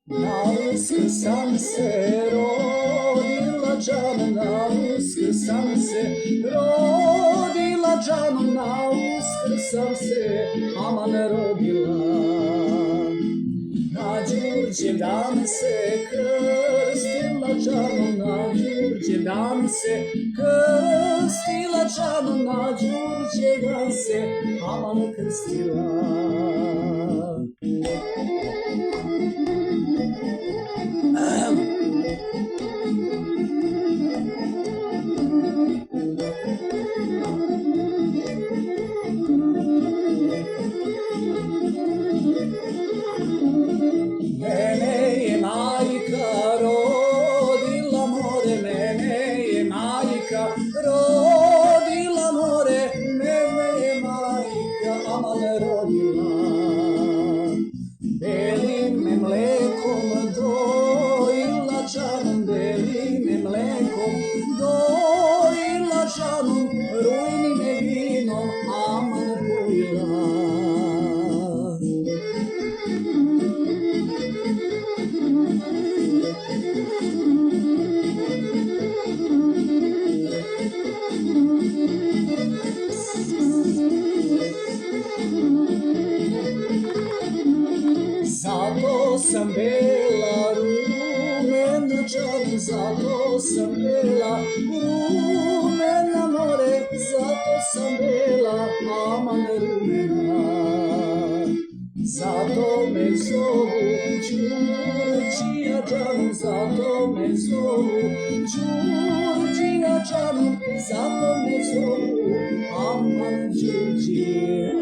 Na Uskrsam se rodila džano, na Uskrsam se rodila džano, na Uskrsam se aman rodila. Na Đurđev dan se krstila džano, na Đurđev dan se krstila džano, na Đurđev dan se aman krstila. Mene je majka rodila more, mene je majka rodila more, mene je majka aman rodila. Belim me mlekom dojila džanom, belim me mlekom dojila džanom, rujnim me vinom aman pojila. Zato sam bela rumena džano, zato sam bela rumena more, zato sam bela aman rumena. Zato me zovu Đurđija džano, zato me zovu Đurđija džano, zato me zovu aman Đurđije.